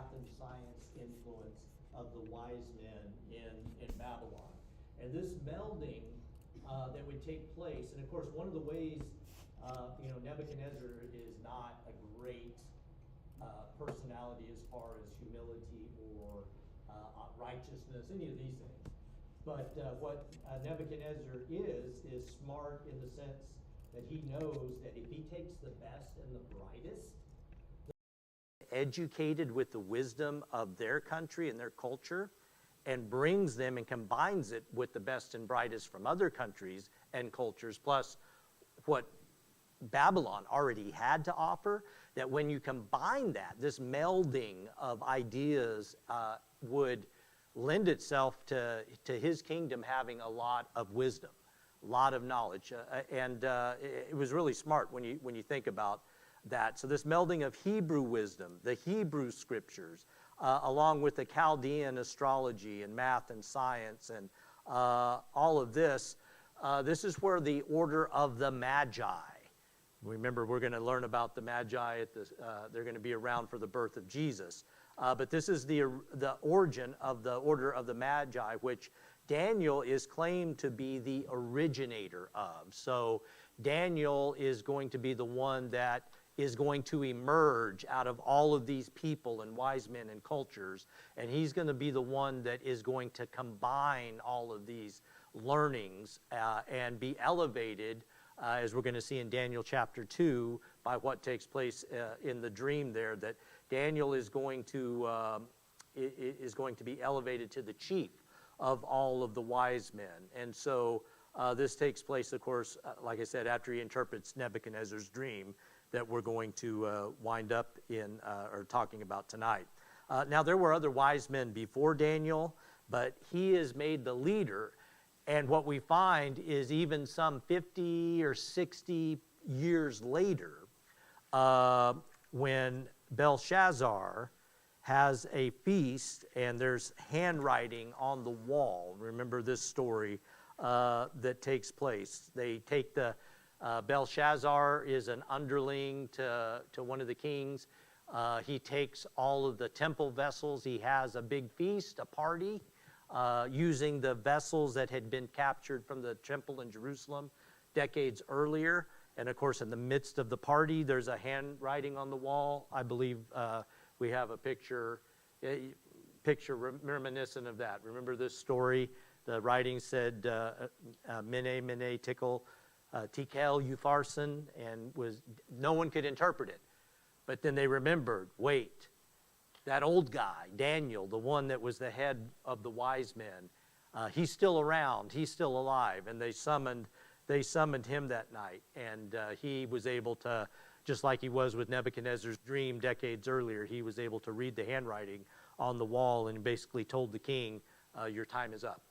math and science influence of the wise men in Babylon. And this melding that would take place, and of course one of the ways, Nebuchadnezzar is not a great personality as far as humility or righteousness, any of these things. But what Nebuchadnezzar is smart in the sense that he knows that if he takes the best and the brightest, educated with the wisdom of their country and their culture, and brings them and combines it with the best and brightest from other countries and cultures, plus what Babylon already had to offer, that when you combine that, this melding of ideas would lend itself to his kingdom having a lot of wisdom, a lot of knowledge. And it was really smart when you think about that. So this melding of Hebrew wisdom, the Hebrew scriptures, along with the Chaldean astrology and math and science and all of this, this is where the order of the Magi. Remember, we're going to learn about the Magi. They're going to be around for the birth of Jesus. But this is the origin of the order of the Magi, which Daniel is claimed to be the originator of. So Daniel is going to be the one that is going to emerge out of all of these people and wise men and cultures, and he's going to be the one that is going to combine all of these learnings and be elevated, as we're going to see in Daniel chapter 2, by what takes place in the dream there, that Daniel is going to be elevated to the chief of all of the wise men. And so this takes place, of course, like I said, after he interprets Nebuchadnezzar's dream that we're going to wind up in or talking about tonight. Now, there were other wise men before Daniel, but he is made the leader. And what we find is even some 50 or 60 years later, when Belshazzar has a feast and there's handwriting on the wall. Remember this story that takes place. They take Belshazzar is an underling to one of the kings. He takes all of the temple vessels. He has a big feast, a party, using the vessels that had been captured from the temple in Jerusalem decades earlier. And of course, in the midst of the party, there's a handwriting on the wall. I believe we have a picture reminiscent of that. Remember this story? The writing said, Mene, Mene, Tickle, Tekel, Upharsin, and no one could interpret it. But then they remembered, wait, that old guy, Daniel, the one that was the head of the wise men, he's still around, he's still alive. And they summoned him that night. And he was able to, just like he was with Nebuchadnezzar's dream decades earlier, he was able to read the handwriting on the wall and basically told the king, your time is up.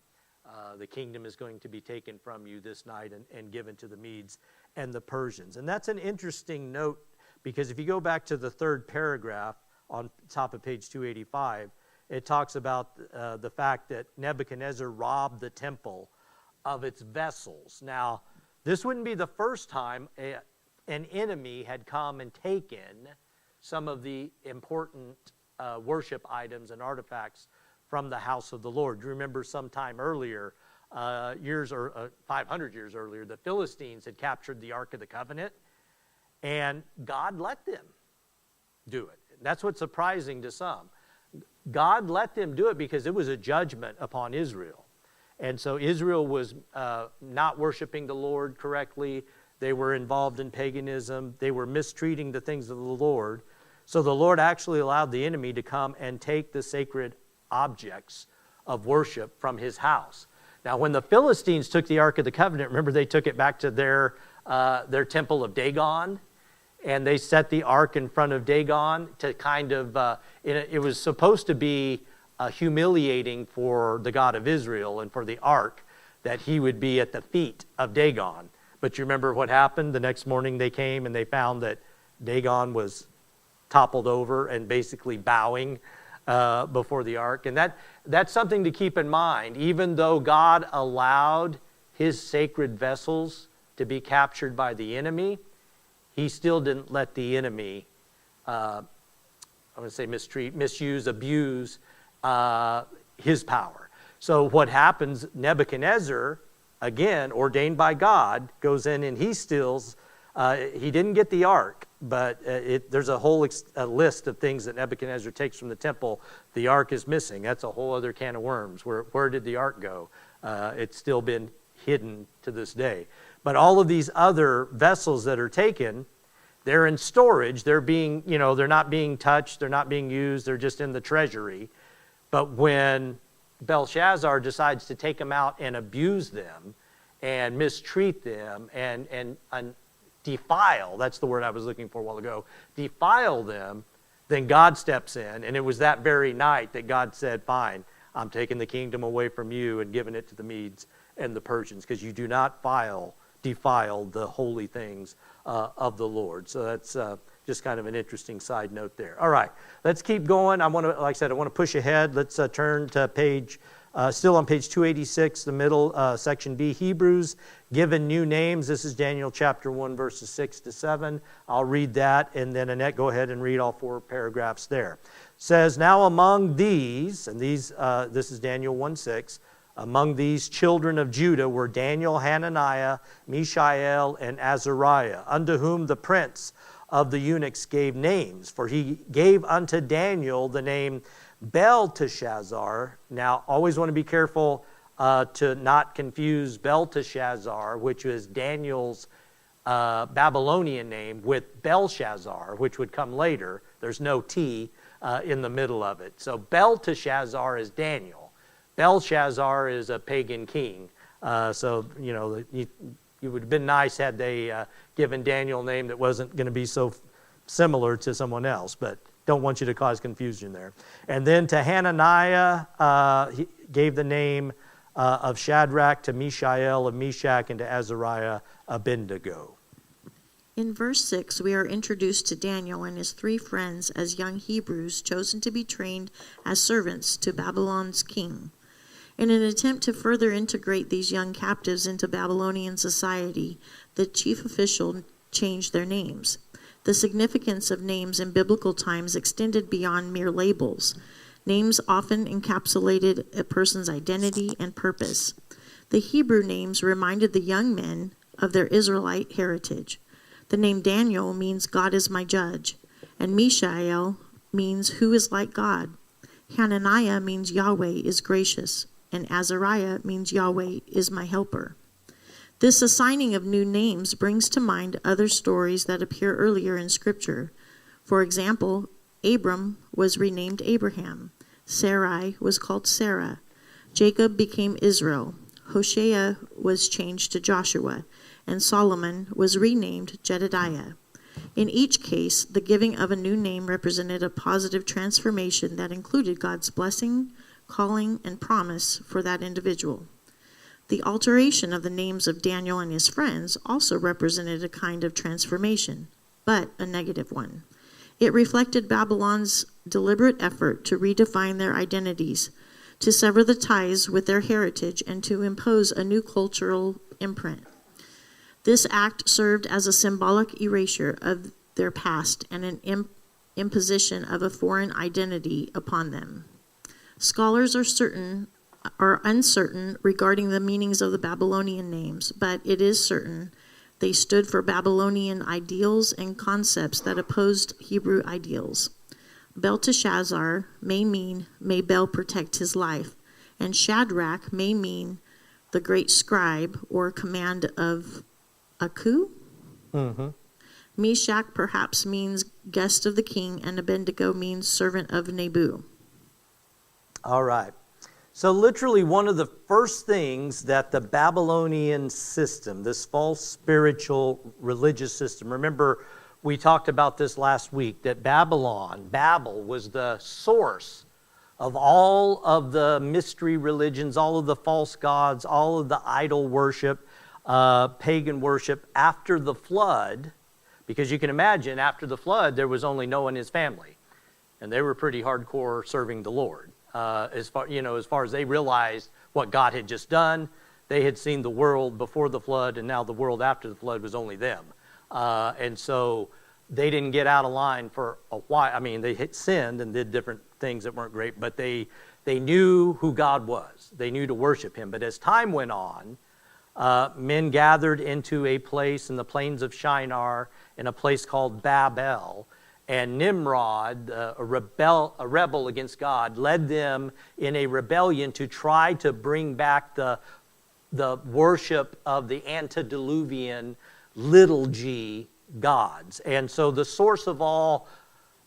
The kingdom is going to be taken from you this night and given to the Medes and the Persians. And that's an interesting note, because if you go back to the third paragraph on top of page 285, it talks about the fact that Nebuchadnezzar robbed the temple of its vessels. Now, this wouldn't be the first time an enemy had come and taken some of the important worship items and artifacts from the house of the Lord. You remember sometime earlier, 500 years earlier, the Philistines had captured the Ark of the Covenant, and God let them do it. That's what's surprising to some. God let them do it because it was a judgment upon Israel. And so Israel was not worshiping the Lord correctly. They were involved in paganism. They were mistreating the things of the Lord. So the Lord actually allowed the enemy to come and take the sacred objects of worship from his house. Now, when the Philistines took the Ark of the Covenant, remember they took it back to their temple of Dagon, and they set the Ark in front of Dagon to kind of, it was supposed to be humiliating for the God of Israel and for the Ark that he would be at the feet of Dagon. But you remember what happened? The next morning they came and they found that Dagon was toppled over and basically bowing before the ark. And that's something to keep in mind. Even though God allowed his sacred vessels to be captured by the enemy, he still didn't let the enemy I'm going to say mistreat, misuse, abuse his power. So what happens, Nebuchadnezzar, again, ordained by God, goes in and he steals. He didn't get the ark, but there's a whole list of things that Nebuchadnezzar takes from the temple. The ark is missing. That's a whole other can of worms. Where did the ark go? It's still been hidden to this day. But all of these other vessels that are taken, they're in storage. They're being, they're not being touched. They're not being used. They're just in the treasury. But when Belshazzar decides to take them out and abuse them and mistreat them and defile, that's the word I was looking for a while ago, defile them, then God steps in. And it was that very night that God said, fine, I'm taking the kingdom away from you and giving it to the Medes and the Persians, because you do not defile the holy things of the Lord. So that's just kind of an interesting side note there. All right, let's keep going. I want to push ahead. Let's turn to still on page 286, the middle, section B, Hebrews, given new names. This is Daniel chapter 1, verses 6 to 7. I'll read that, and then Annette, go ahead and read all 4 paragraphs there. It says, now among these, and this is Daniel 1:6, among these children of Judah were Daniel, Hananiah, Mishael, and Azariah, unto whom the prince of the eunuchs gave names. For he gave unto Daniel the name Belteshazzar. Now, always want to be careful to not confuse Belteshazzar, which was Daniel's Babylonian name, with Belshazzar, which would come later. There's no T in the middle of it. So Belteshazzar is Daniel. Belshazzar is a pagan king. So, it would have been nice had they given Daniel a name that wasn't going to be so similar to someone else, but don't want you to cause confusion there. And then to Hananiah, he gave the name of Shadrach, to Mishael of Meshach, and to Azariah, Abednego. In verse 6, we are introduced to Daniel and his 3 friends as young Hebrews chosen to be trained as servants to Babylon's king. In an attempt to further integrate these young captives into Babylonian society, the chief official changed their names. The significance of names in biblical times extended beyond mere labels. Names often encapsulated a person's identity and purpose. The Hebrew names reminded the young men of their Israelite heritage. The name Daniel means God is my judge, and Mishael means who is like God. Hananiah means Yahweh is gracious, and Azariah means Yahweh is my helper. This assigning of new names brings to mind other stories that appear earlier in Scripture. For example, Abram was renamed Abraham. Sarai was called Sarah. Jacob became Israel. Hosea was changed to Joshua, and Solomon was renamed Jedediah. In each case, the giving of a new name represented a positive transformation that included God's blessing, calling, and promise for that individual. The alteration of the names of Daniel and his friends also represented a kind of transformation, but a negative one. It reflected Babylon's deliberate effort to redefine their identities, to sever the ties with their heritage, and to impose a new cultural imprint. This act served as a symbolic erasure of their past and an imposition of a foreign identity upon them. Scholars are uncertain regarding the meanings of the Babylonian names, but it is certain they stood for Babylonian ideals and concepts that opposed Hebrew ideals. Belteshazzar may mean, may Bel protect his life, and Shadrach may mean the great scribe or command of Aku. Mm-hmm. Meshach perhaps means guest of the king, and Abednego means servant of Nebu. All right. So literally one of the first things that the Babylonian system, this false spiritual religious system, remember we talked about this last week, that Babel was the source of all of the mystery religions, all of the false gods, all of the idol worship, pagan worship after the flood, because you can imagine after the flood there was only Noah and his family, and they were pretty hardcore serving the Lord. As far as they realized what God had just done, they had seen the world before the flood, and now the world after the flood was only them. And so they didn't get out of line for a while. I mean, they had sinned and did different things that weren't great, but they knew who God was. They knew to worship him. But as time went on, men gathered into a place in the plains of Shinar in a place called Babel, and Nimrod, a rebel against God, led them in a rebellion to try to bring back the worship of the antediluvian little g gods. And so the source of all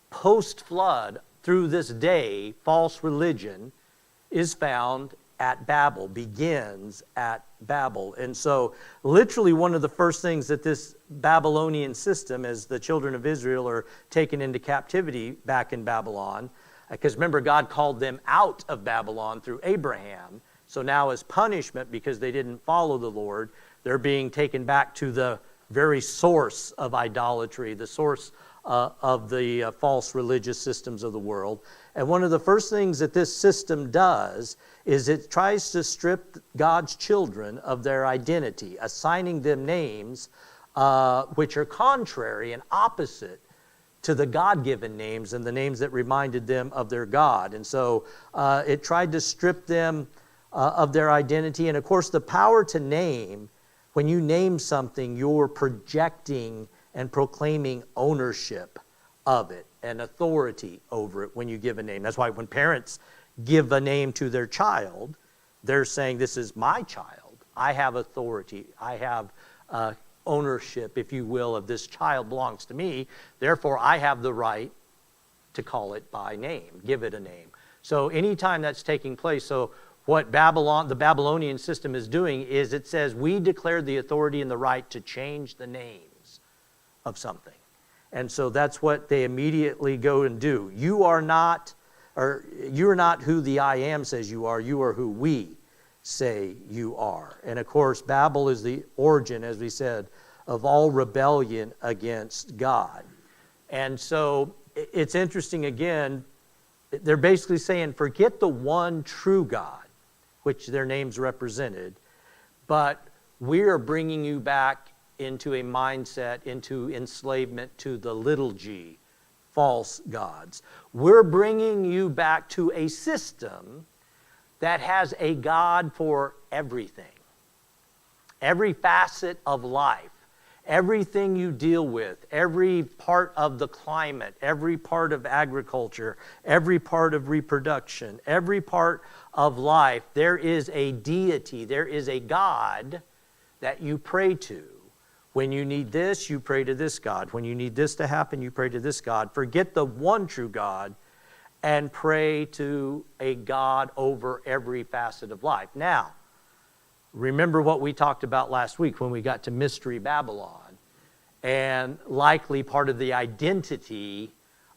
post-flood through this day false religion is found at Babel, begins at Babel. And so literally one of the first things that this Babylonian system, as the children of Israel are taken into captivity back in Babylon, because remember God called them out of Babylon through Abraham. So now as punishment because they didn't follow the Lord, they're being taken back to the very source of idolatry, the source of the false religious systems of the world. And one of the first things that this system does is it tries to strip God's children of their identity, assigning them names which are contrary and opposite to the God-given names and the names that reminded them of their God. And so it tried to strip them of their identity. And of course, the power to name, when you name something, you're projecting and proclaiming ownership of it and authority over it when you give a name. That's why when parents give a name to their child, they're saying, this is my child. I have authority. I have ownership, if you will, of this child belongs to me. Therefore, I have the right to call it by name, give it a name. So anytime that's taking place, so what the Babylonian system is doing is it says, we declare the authority and the right to change the names of something. And so that's what they immediately go and do. You're not who the I am says you are who we say you are. And of course, Babel is the origin, as we said, of all rebellion against God. And so it's interesting again, they're basically saying, forget the one true God, which their names represented, but we are bringing you back into a mindset, into enslavement to the little g, false gods. We're bringing you back to a system that has a God for everything, every facet of life, everything you deal with, every part of the climate, every part of agriculture, every part of reproduction, every part of life. There is a deity, there is a God that you pray to. When you need this, you pray to this God. When you need this to happen, you pray to this God. Forget the one true God and pray to a God over every facet of life. Now, remember what we talked about last week when we got to Mystery Babylon, and likely part of the identity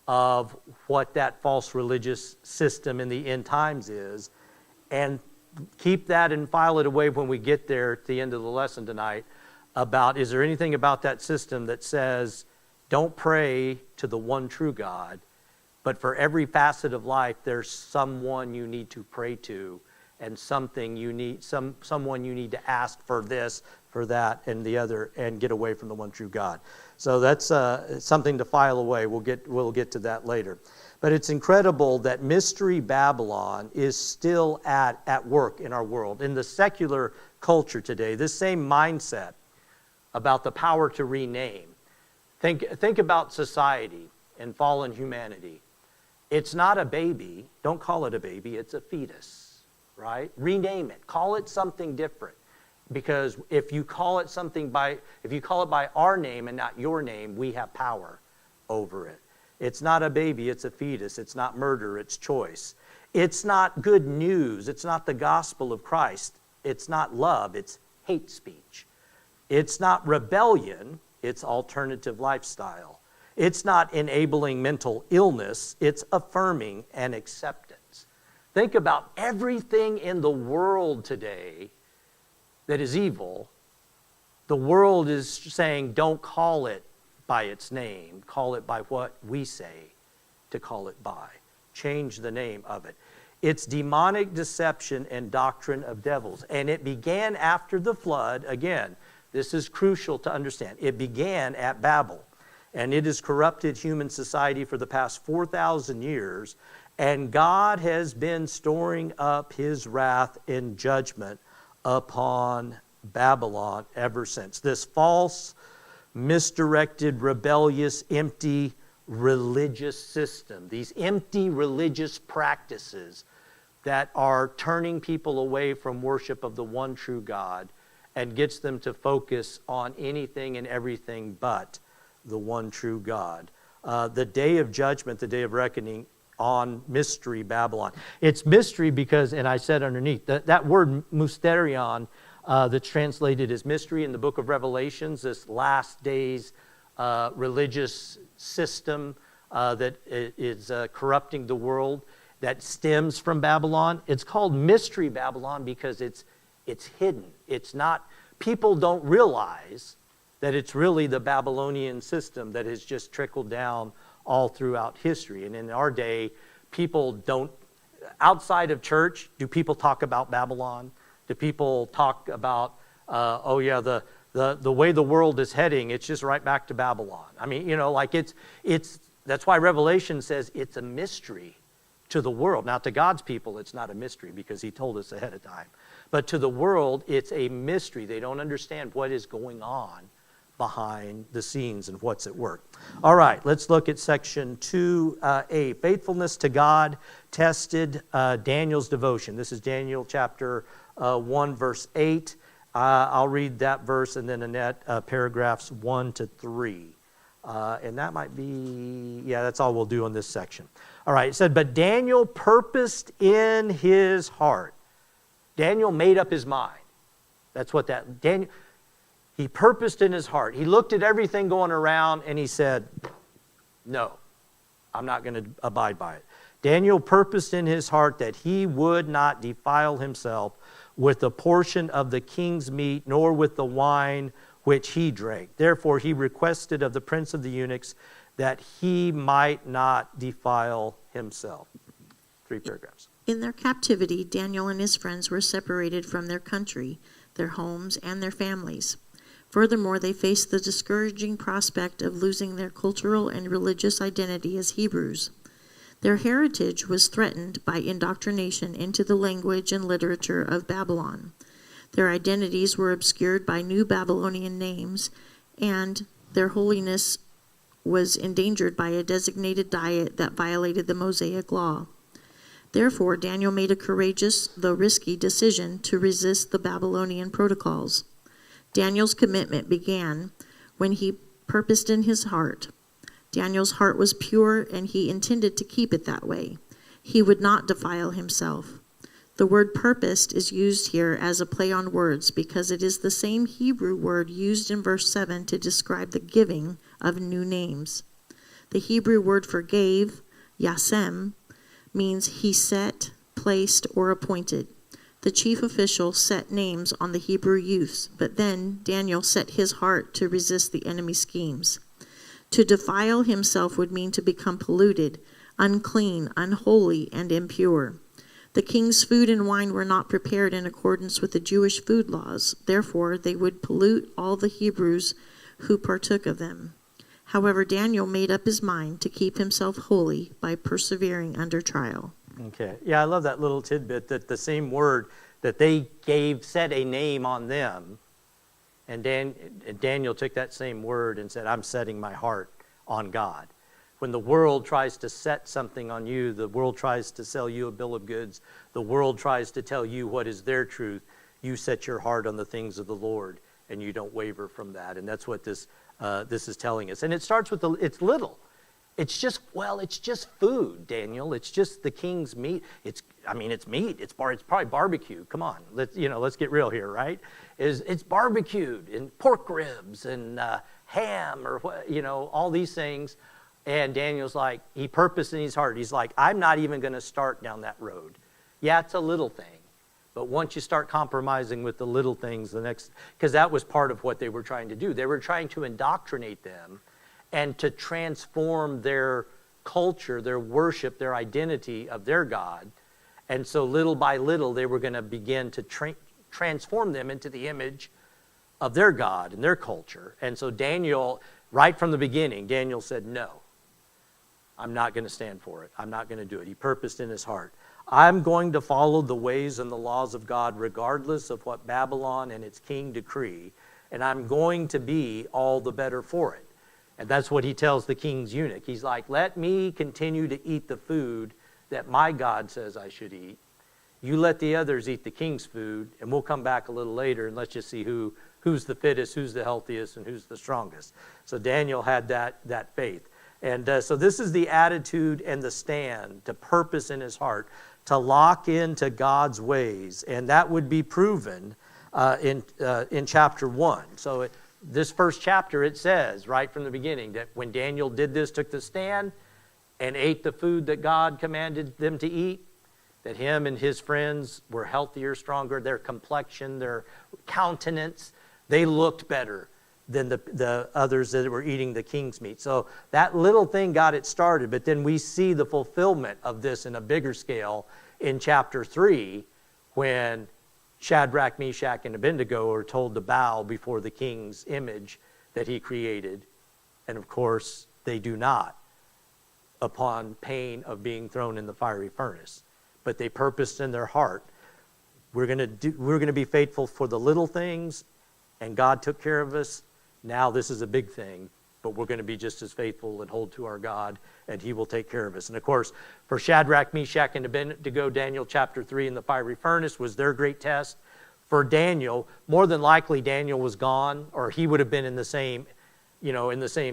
of what that false religious system in the end times is. And keep that and file it away when we get there at the end of the lesson tonight. About, is there anything about that system that says, don't pray to the one true God, but for every facet of life, there's someone you need to pray to, and something you need, someone you need to ask for this, for that, and the other, and get away from the one true God. So that's something to file away. We'll get to that later. But it's incredible that Mystery Babylon is still at work in our world. In the secular culture today, this same mindset about the power to rename. Think about society and fallen humanity. It's not a baby. Don't call it a baby. It's a fetus, right? Rename it. Call it something different. Because if you call it by our name and not your name, we have power over it. It's not a baby. It's a fetus. It's not murder. It's choice. It's not good news. It's not the gospel of Christ. It's not love. It's hate speech. It's not rebellion, it's alternative lifestyle. It's not enabling mental illness, it's affirming and acceptance. Think about everything in the world today that is evil. The world is saying, don't call it by its name, call it by what we say to call it by. Change the name of it. It's demonic deception and doctrine of devils. And it began after the flood, again. This is crucial to understand. It began at Babel. and it has corrupted human society for the past 4,000 years, and God has been storing up his wrath and judgment upon Babylon ever since. This false, misdirected, rebellious, empty religious system, these empty religious practices that are turning people away from worship of the one true God and gets them to focus on anything and everything but the one true God. The day of judgment, the day of reckoning on mystery Babylon. It's mystery because, and I said underneath, that word mysterion that's translated as mystery in the book of Revelations, this last days religious system that is corrupting the world, that stems from Babylon. It's called Mystery Babylon because it's hidden. It's not, people don't realize that it's really the Babylonian system that has just trickled down all throughout history. And in our day, people don't, outside of church, do people talk about Babylon? Do people talk about, the way the world is heading, it's just right back to Babylon. I mean, like it's that's why Revelation says it's a mystery to the world. Now, to God's people, it's not a mystery because he told us ahead of time. But to the world, it's a mystery. They don't understand what is going on behind the scenes and what's at work. All right, let's look at section 2a. Faithfulness to God tested, Daniel's devotion. This is Daniel chapter 1, verse 8. I'll read that verse and then Annette, paragraphs 1 to 3. And that might be, that's all we'll do on this section. All right, it said, but Daniel purposed in his heart. Daniel made up his mind. That's what Daniel, he purposed in his heart. He looked at everything going around and he said, no, I'm not going to abide by it. Daniel purposed in his heart that he would not defile himself with a portion of the king's meat, nor with the wine which he drank. Therefore he requested of the prince of the eunuchs that he might not defile himself. 3 paragraphs. In their captivity, Daniel and his friends were separated from their country, their homes, and their families. Furthermore, they faced the discouraging prospect of losing their cultural and religious identity as Hebrews. Their heritage was threatened by indoctrination into the language and literature of Babylon. Their identities were obscured by new Babylonian names, and their holiness was endangered by a designated diet that violated the Mosaic law. Therefore, Daniel made a courageous, though risky, decision to resist the Babylonian protocols. Daniel's commitment began when he purposed in his heart. Daniel's heart was pure, and he intended to keep it that way. He would not defile himself. The word purposed is used here as a play on words because it is the same Hebrew word used in verse 7 to describe the giving of new names. The Hebrew word for gave, yasem, means he set, placed, or appointed. The chief official set names on the Hebrew youths, but then Daniel set his heart to resist the enemy's schemes. To defile himself would mean to become polluted, unclean, unholy, and impure. The king's food and wine were not prepared in accordance with the Jewish food laws. Therefore, they would pollute all the Hebrews who partook of them. However, Daniel made up his mind to keep himself holy by persevering under trial. Okay. Yeah, I love that little tidbit that the same word that they said a name on them, and Daniel took that same word and said, I'm setting my heart on God. When the world tries to set something on you, the world tries to sell you a bill of goods, the world tries to tell you what is their truth, you set your heart on the things of the Lord, and you don't waver from that. And that's what this is telling us. And it starts with it's little. It's just food, Daniel. It's just the king's meat. It's meat. It's probably barbecue. Come on, let's get real here, right? It's barbecued and pork ribs and ham or all these things. And Daniel's like, he purposed in his heart. He's like, I'm not even going to start down that road. Yeah, it's a little thing. But once you start compromising with the little things, because that was part of what they were trying to do. They were trying to indoctrinate them and to transform their culture, their worship, their identity of their God. And so little by little, they were going to begin to transform them into the image of their God and their culture. And so Daniel right from the beginning, Daniel said, no, I'm not going to stand for it. I'm not going to do it. He purposed in his heart, I'm going to follow the ways and the laws of God regardless of what Babylon and its king decree, and I'm going to be all the better for it. And that's what he tells the king's eunuch. He's like, let me continue to eat the food that my God says I should eat. You let the others eat the king's food, and we'll come back a little later and let's just see who's the fittest, who's the healthiest, and who's the strongest. So Daniel had that faith. And so this is the attitude and the stand, to purpose in his heart, to lock into God's ways. And that would be proven in chapter 1. So this first chapter, it says right from the beginning that when Daniel did this, took the stand and ate the food that God commanded them to eat, that him and his friends were healthier, stronger, their complexion, their countenance, they looked better than the others that were eating the king's meat. So that little thing got it started, but then we see the fulfillment of this in a bigger scale in chapter 3 when Shadrach, Meshach, and Abednego are told to bow before the king's image that he created. And of course, they do not, upon pain of being thrown in the fiery furnace. But they purposed in their heart, we're going to be faithful for the little things, and God took care of us. Now this is a big thing, but we're going to be just as faithful and hold to our God, and he will take care of us. And of course, for Shadrach, Meshach, and Abednego, Daniel chapter 3 in the fiery furnace was their great test. For Daniel, more than likely Daniel was gone, or he would have been in the same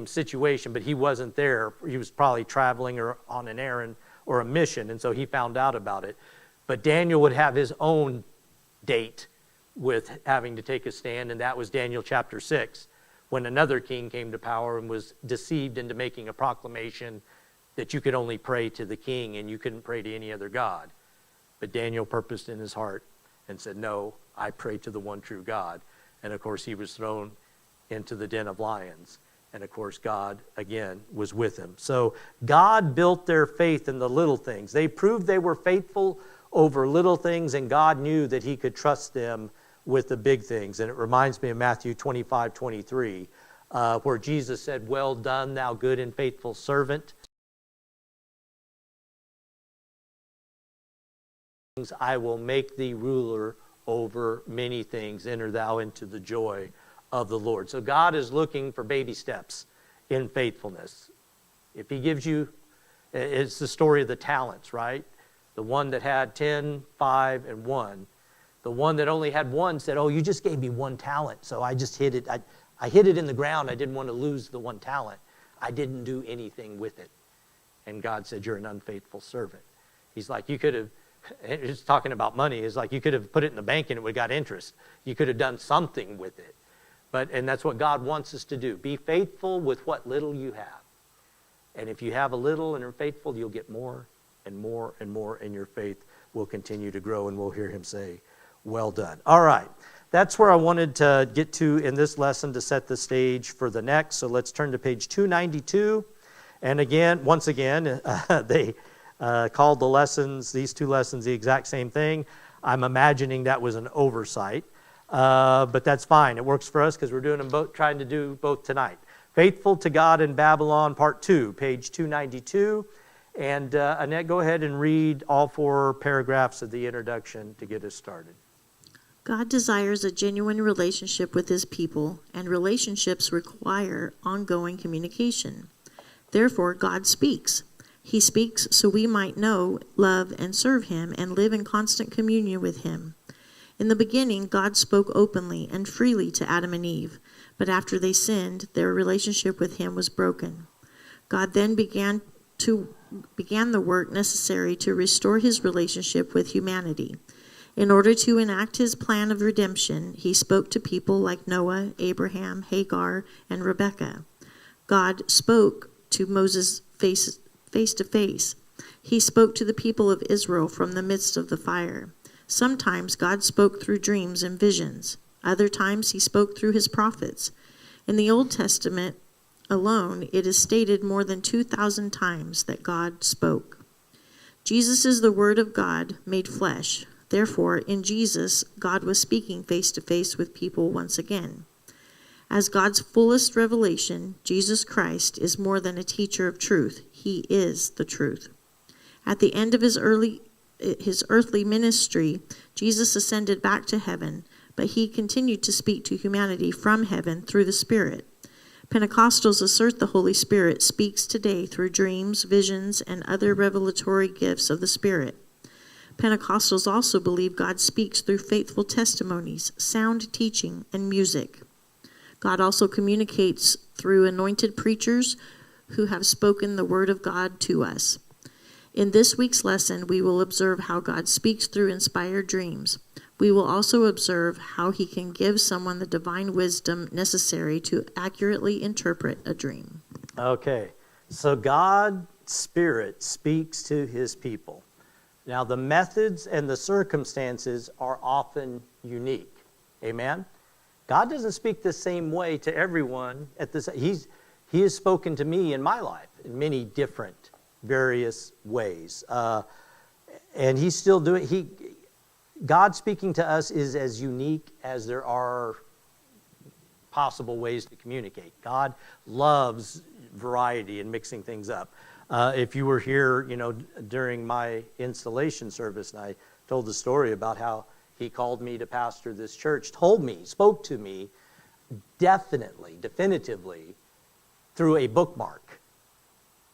situation, but he wasn't there. He was probably traveling or on an errand or a mission, and so he found out about it. But Daniel would have his own date with having to take a stand, and that was Daniel chapter 6, when another king came to power and was deceived into making a proclamation that you could only pray to the king and you couldn't pray to any other god. But Daniel purposed in his heart and said, no, I pray to the one true God. And of course, he was thrown into the den of lions. And of course, God, again, was with him. So God built their faith in the little things. They proved they were faithful over little things, and God knew that he could trust them with the big things. And it reminds me of Matthew 25:23, where Jesus said, well done, thou good and faithful servant. I will make thee ruler over many things. Enter thou into the joy of the Lord. So God is looking for baby steps in faithfulness. If he gives you, it's the story of the talents, right? The one that had 10, 5, and 1. The one that only had 1 said, oh, you just gave me 1 talent, so I just hid it. I hid it in the ground. I didn't want to lose the 1 talent. I didn't do anything with it. And God said, you're an unfaithful servant. He's like, you could have, it's talking about money, it's like you could have put it in the bank and it would have got interest. You could have done something with it. And that's what God wants us to do. Be faithful with what little you have. And if you have a little and are faithful, you'll get more and more and more, and your faith will continue to grow, and we'll hear him say, well done. All right. That's where I wanted to get to in this lesson to set the stage for the next. So let's turn to page 292. And again, once again, they called the lessons, these 2 lessons, the exact same thing. I'm imagining that was an oversight. But that's fine. It works for us because we're doing them both, trying to do both tonight. Faithful to God in Babylon, part 2, page 292. And Annette, go ahead and read all 4 paragraphs of the introduction to get us started. God desires a genuine relationship with his people, and relationships require ongoing communication. Therefore, God speaks. He speaks so we might know, love, and serve him, and live in constant communion with him. In the beginning, God spoke openly and freely to Adam and Eve, but after they sinned, their relationship with him was broken. God then began the work necessary to restore his relationship with humanity. In order to enact his plan of redemption, he spoke to people like Noah, Abraham, Hagar, and Rebekah. God spoke to Moses face to face. He spoke to the people of Israel from the midst of the fire. Sometimes God spoke through dreams and visions. Other times he spoke through his prophets. In the Old Testament alone, it is stated more than 2,000 times that God spoke. Jesus is the Word of God made flesh. Therefore, in Jesus, God was speaking face to face with people once again. As God's fullest revelation, Jesus Christ is more than a teacher of truth. He is the truth. At the end of his earthly ministry, Jesus ascended back to heaven, but he continued to speak to humanity from heaven through the Spirit. Pentecostals assert the Holy Spirit speaks today through dreams, visions, and other revelatory gifts of the Spirit. Pentecostals also believe God speaks through faithful testimonies, sound teaching, and music. God also communicates through anointed preachers who have spoken the word of God to us. In this week's lesson, we will observe how God speaks through inspired dreams. We will also observe how he can give someone the divine wisdom necessary to accurately interpret a dream. Okay, so God's Spirit speaks to his people. Now, the methods and the circumstances are often unique. Amen? God doesn't speak the same way to everyone. He has spoken to me in my life in many different, various ways. And he's still doing, God speaking to us is as unique as there are possible ways to communicate. God loves variety and mixing things up. If you were here, during my installation service, and I told the story about how he called me to pastor this church, spoke to me definitively through a bookmark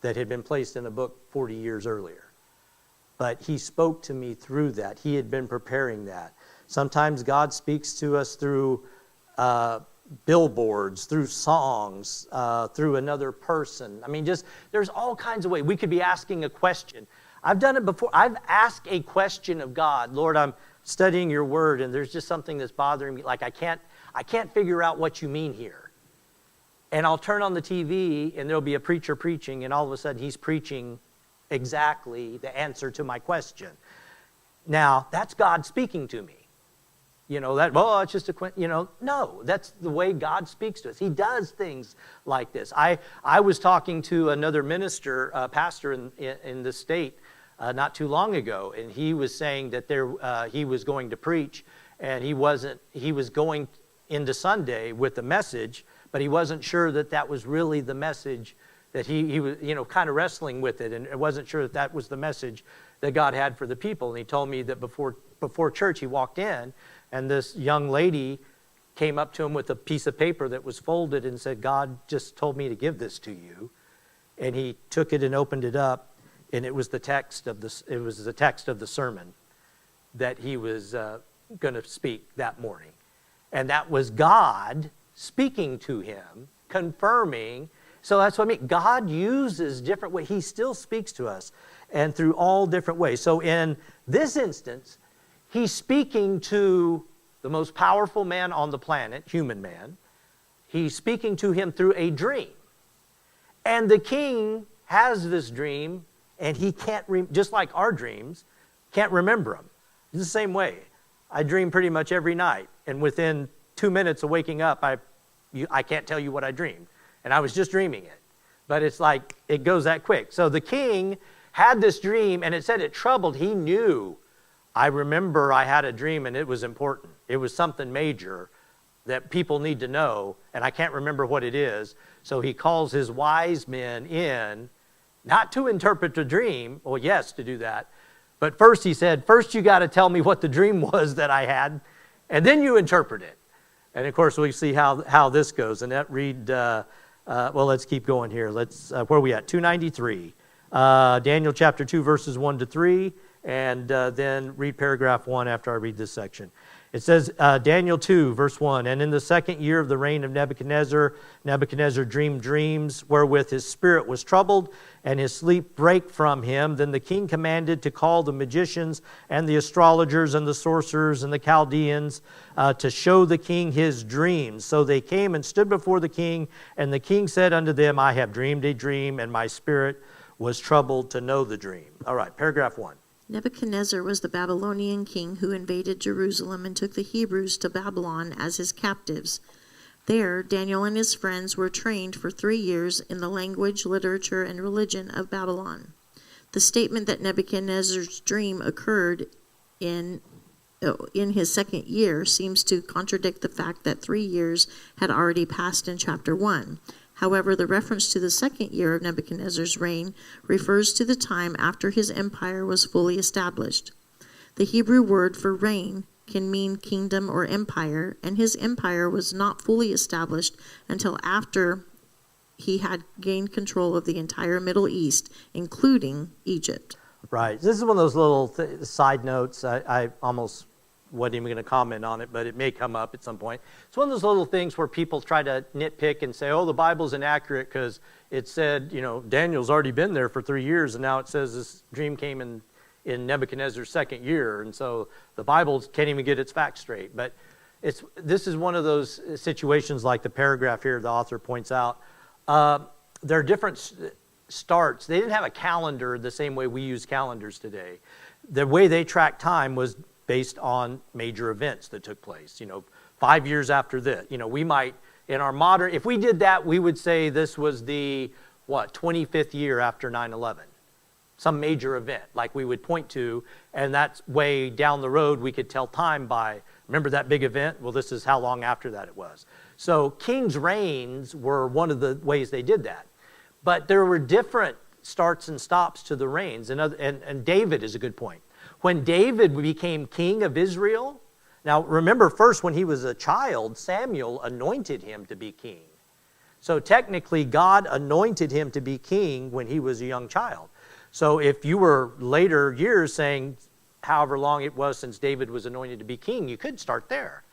that had been placed in a book 40 years earlier. But he spoke to me through that. He had been preparing that. Sometimes God speaks to us through billboards, through songs, through another person. I mean, there's all kinds of ways. We could be asking a question. I've done it before. I've asked a question of God. Lord, I'm studying your word, and there's just something that's bothering me. Like I can't figure out what you mean here. And I'll turn on the TV, and there'll be a preacher preaching, and all of a sudden he's preaching exactly the answer to my question. Now, that's God speaking to me. It's just no, that's the way God speaks to us. He does things like this. I was talking to another minister, pastor in the state not too long ago, and he was saying that he was going to preach, and he was going into Sunday with the message, but he wasn't sure that was really the message, that he was, kind of wrestling with it, and wasn't sure that was the message that God had for the people. And he told me that before church he walked in, and this young lady came up to him with a piece of paper that was folded and said, God just told me to give this to you. And he took it and opened it up, and it was the text of the sermon that he was going to speak that morning. And that was God speaking to him, confirming. So that's what I mean. God uses different ways. He still speaks to us, and through all different ways. So in this instance, he's speaking to the most powerful man on the planet, human man. He's speaking to him through a dream. And the king has this dream, and he can't, just like our dreams, can't remember them. It's the same way. I dream pretty much every night, and within 2 minutes of waking up, I can't tell you what I dreamed. And I was just dreaming it. But it's like, it goes that quick. So the king had this dream, and it said it troubled. He knew, I remember I had a dream, and it was important. It was something major that people need to know, and I can't remember what it is. So he calls his wise men in, not to interpret the dream, well, yes, to do that. But first he said, first you got to tell me what the dream was that I had, and then you interpret it. And of course, we see how this goes. And that let's keep going here. Where are we at? 293. Daniel chapter 2, verses 1 to 3. And then read paragraph 1 after I read this section. It says, Daniel 2, verse 1, and in the second year of the reign of Nebuchadnezzar dreamed dreams wherewith his spirit was troubled, and his sleep brake from him. Then the king commanded to call the magicians and the astrologers and the sorcerers and the Chaldeans to show the king his dreams. So they came and stood before the king, and the king said unto them, I have dreamed a dream, and my spirit was troubled to know the dream. All right, paragraph 1. Nebuchadnezzar was the Babylonian king who invaded Jerusalem and took the Hebrews to Babylon as his captives. There, Daniel and his friends were trained for 3 years in the language, literature, and religion of Babylon. The statement that Nebuchadnezzar's dream occurred in in his second year seems to contradict the fact that 3 years had already passed in chapter 1. However, the reference to the second year of Nebuchadnezzar's reign refers to the time after his empire was fully established. The Hebrew word for reign can mean kingdom or empire, and his empire was not fully established until after he had gained control of the entire Middle East, including Egypt. Right. This is one of those little side notes. I almost wasn't even going to comment on it, but it may come up at some point. It's one of those little things where people try to nitpick and say, oh, the Bible's inaccurate because it said, Daniel's already been there for 3 years, and now it says this dream came in Nebuchadnezzar's second year, and so the Bible can't even get its facts straight. But this is one of those situations like the paragraph here the author points out. There are different starts. They didn't have a calendar the same way we use calendars today. The way they tracked time was based on major events that took place. 5 years after this. We might, in our modern, if we did that, we would say this was the, 25th year after 9/11. Some major event, like we would point to, and that's way down the road we could tell time by, remember that big event? Well, this is how long after that it was. So kings' reigns were one of the ways they did that. But there were different starts and stops to the reigns, and David is a good point. When David became king of Israel, now remember first when he was a child, Samuel anointed him to be king. So technically God anointed him to be king when he was a young child. So if you were later years saying however long it was since David was anointed to be king, you could start there.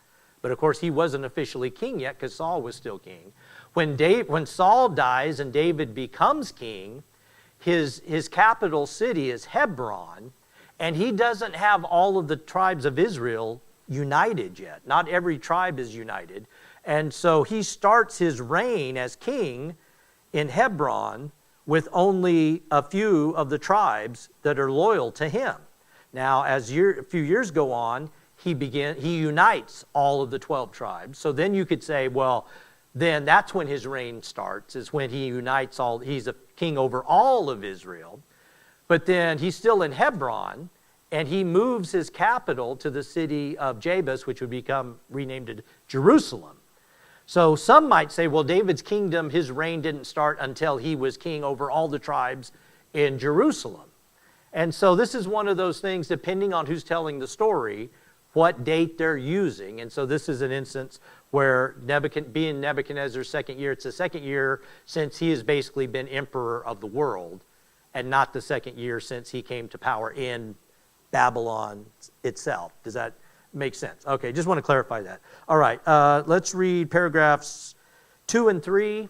But of course he wasn't officially king yet because Saul was still king. When Saul dies and David becomes king, his capital city is Hebron, and he doesn't have all of the tribes of Israel united yet. Not every tribe is united. And so he starts his reign as king in Hebron with only a few of the tribes that are loyal to him. Now, as a few years go on, he unites all of the 12 tribes. So then you could say, well, then that's when his reign starts, is when he unites he's a king over all of Israel. But then he's still in Hebron, and he moves his capital to the city of Jabus, which would become renamed to Jerusalem. So some might say, well, David's kingdom, his reign didn't start until he was king over all the tribes in Jerusalem. And so this is one of those things, depending on who's telling the story, what date they're using. And so this is an instance where being Nebuchadnezzar's second year, it's the second year since he has basically been emperor of the world, and not the second year since he came to power in Babylon itself. Does that make sense? Okay, just want to clarify that. All right, let's read paragraphs 2 and 3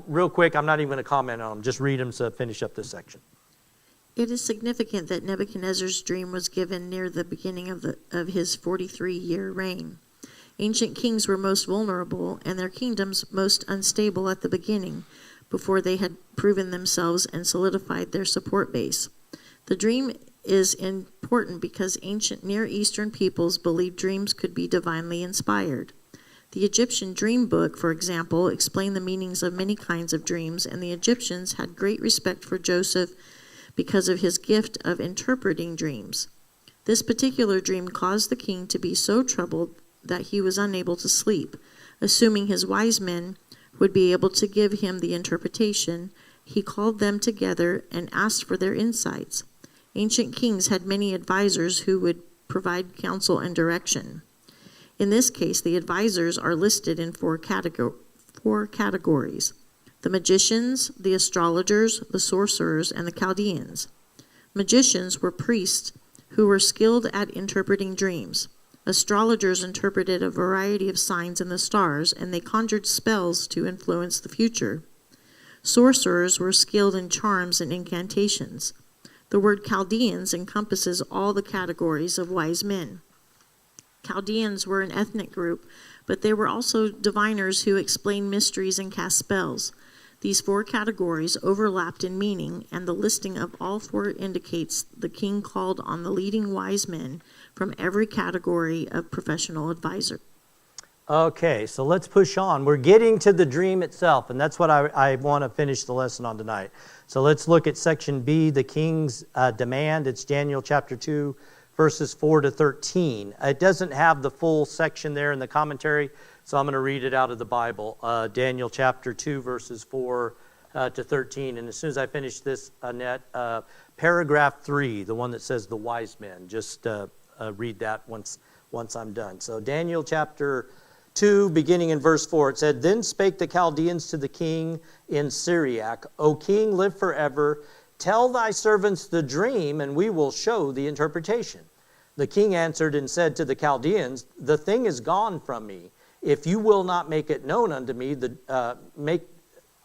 real quick. I'm not even going to comment on them. Just read them to finish up this section. It is significant that Nebuchadnezzar's dream was given near the beginning of his 43-year reign. Ancient kings were most vulnerable and their kingdoms most unstable at the beginning, before they had proven themselves and solidified their support base. The dream is important because ancient Near Eastern peoples believed dreams could be divinely inspired. The Egyptian dream book, for example, explained the meanings of many kinds of dreams, and the Egyptians had great respect for Joseph because of his gift of interpreting dreams. This particular dream caused the king to be so troubled that he was unable to sleep. Assuming his wise men would be able to give him the interpretation, he called them together and asked for their insights. Ancient kings had many advisors who would provide counsel and direction. In this case, the advisors are listed in four categories: the magicians, the astrologers, the sorcerers, and the Chaldeans. Magicians were priests who were skilled at interpreting dreams. Astrologers interpreted a variety of signs in the stars, and they conjured spells to influence the future. Sorcerers were skilled in charms and incantations. The word Chaldeans encompasses all the categories of wise men. Chaldeans were an ethnic group, but they were also diviners who explained mysteries and cast spells. These four categories overlapped in meaning, and the listing of all four indicates the king called on the leading wise men from every category of professional advisor. Okay, so let's push on. We're getting to the dream itself, and that's what I want to finish the lesson on tonight. So let's look at section B, the king's demand. It's Daniel chapter 2, verses 4 to 13. It doesn't have the full section there in the commentary, so I'm going to read it out of the Bible. Daniel chapter 2, verses 4 to 13. And as soon as I finish this, Annette, paragraph 3, the one that says the wise men, just read that once I'm done. So Daniel chapter 2, beginning in verse 4, it said, Then spake the Chaldeans to the king in Syriac, O king, live forever. Tell thy servants the dream, and we will show the interpretation. The king answered and said to the Chaldeans, The thing is gone from me. If you will not make it known unto me, make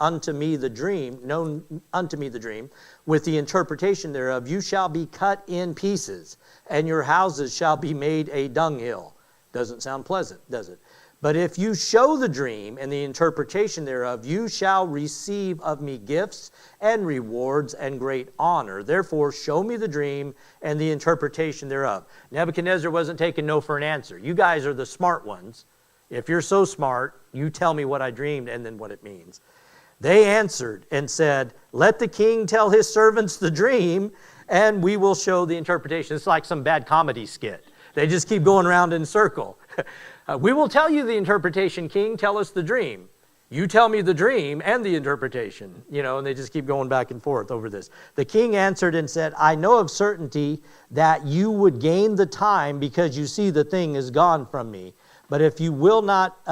unto me the dream, known unto me the dream, with the interpretation thereof, you shall be cut in pieces, and your houses shall be made a dunghill. Doesn't sound pleasant, does it? But if you show the dream and the interpretation thereof, you shall receive of me gifts and rewards and great honor. Therefore, show me the dream and the interpretation thereof. Nebuchadnezzar wasn't taking no for an answer. You guys are the smart ones. If you're so smart, you tell me what I dreamed and then what it means. They answered and said, Let the king tell his servants the dream, and we will show the interpretation. It's like some bad comedy skit. They just keep going around in a circle. We will tell you the interpretation, king. Tell us the dream. You tell me the dream and the interpretation. And they just keep going back and forth over this. The king answered and said, I know of certainty that you would gain the time because you see the thing is gone from me. But if you will not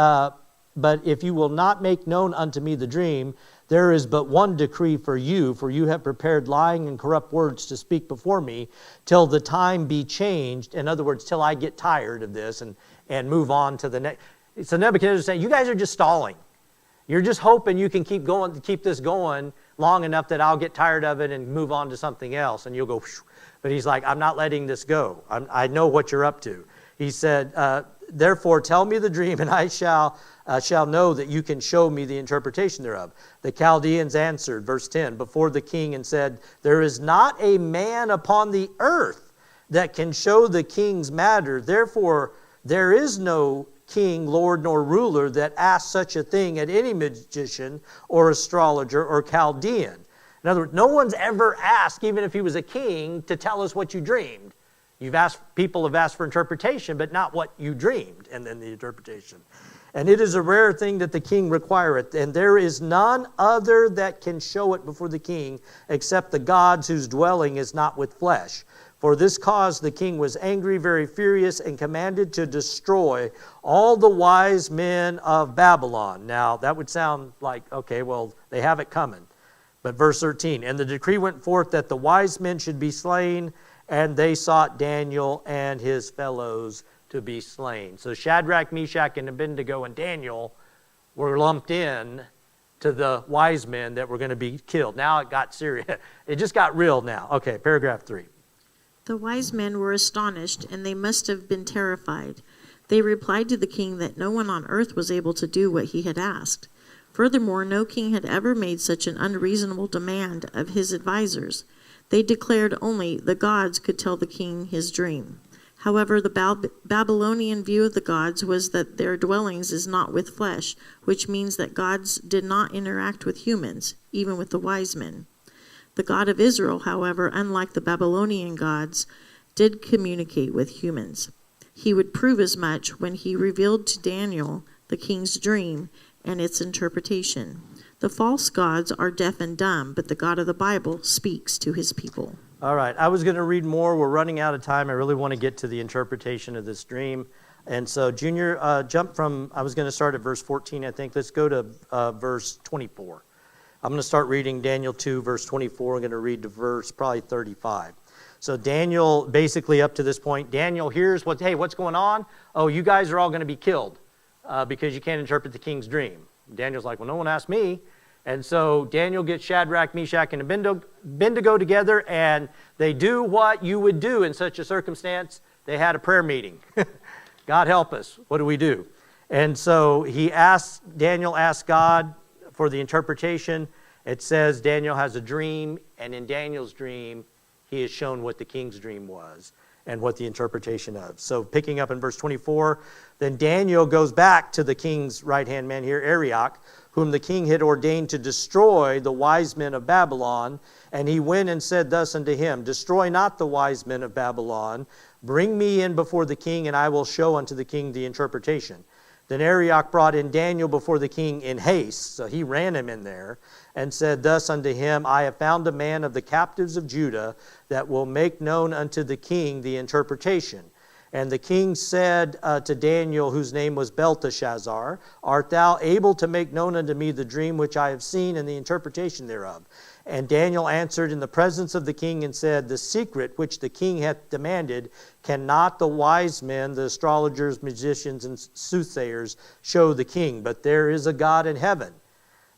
make known unto me the dream, there is but one decree for you have prepared lying and corrupt words to speak before me, till the time be changed. In other words, till I get tired of this and move on to the next. So Nebuchadnezzar is saying, you guys are just stalling. You're just hoping you can keep this going long enough that I'll get tired of it and move on to something else, and you'll go, Phew. But he's like, I'm not letting this go. I know what you're up to. He said, therefore tell me the dream, and I shall know that you can show me the interpretation thereof. The Chaldeans answered, verse 10, before the king and said, There is not a man upon the earth that can show the king's matter. Therefore, there is no king, lord, nor ruler that asks such a thing at any magician or astrologer or Chaldean. In other words, no one's ever asked, even if he was a king, to tell us what you dreamed. People have asked for interpretation, but not what you dreamed, and then the interpretation. And it is a rare thing that the king requireth, and there is none other that can show it before the king, except the gods whose dwelling is not with flesh. For this cause the king was angry, very furious, and commanded to destroy all the wise men of Babylon. Now, that would sound like, okay, well, they have it coming. But verse 13, and the decree went forth that the wise men should be slain, and they sought Daniel and his fellows to be slain. So Shadrach, Meshach, and Abednego and Daniel were lumped in to the wise men that were going to be killed. Now it got serious. It just got real now. Okay, paragraph 3. The wise men were astonished, and they must have been terrified. They replied to the king that no one on earth was able to do what he had asked. Furthermore, no king had ever made such an unreasonable demand of his advisers. They declared only the gods could tell the king his dream. However, the Babylonian view of the gods was that their dwellings is not with flesh, which means that gods did not interact with humans, even with the wise men. The God of Israel, however, unlike the Babylonian gods, did communicate with humans. He would prove as much when he revealed to Daniel the king's dream and its interpretation. The false gods are deaf and dumb, but the God of the Bible speaks to his people. All right, I was going to read more. We're running out of time. I really want to get to the interpretation of this dream. And so, Junior, jump from, I was going to start at verse 14, I think. Let's go to verse 24. I'm going to start reading Daniel 2, verse 24. I'm going to read to verse probably 35. So Daniel, basically up to this point, Daniel hears, what's going on? Oh, you guys are all going to be killed because you can't interpret the king's dream. Daniel's like, well, no one asked me. And so Daniel gets Shadrach, Meshach, and Abednego together, and they do what you would do in such a circumstance. They had a prayer meeting. God help us. What do we do? And so Daniel asked God for the interpretation. It says Daniel has a dream, and in Daniel's dream, he is shown what the king's dream was. and what the interpretation of. So picking up in verse 24, then Daniel goes back to the king's right-hand man here, Arioch, whom the king had ordained to destroy the wise men of Babylon. And he went and said thus unto him, destroy not the wise men of Babylon. Bring me in before the king, and I will show unto the king the interpretation. Then Arioch brought in Daniel before the king in haste. So he ran him in there and said thus unto him, I have found a man of the captives of Judah that will make known unto the king the interpretation. And the king said to Daniel, whose name was Belteshazzar, art thou able to make known unto me the dream which I have seen and the interpretation thereof? And Daniel answered in the presence of the king and said, the secret which the king hath demanded cannot the wise men, the astrologers, magicians, and soothsayers show the king. But there is a God in heaven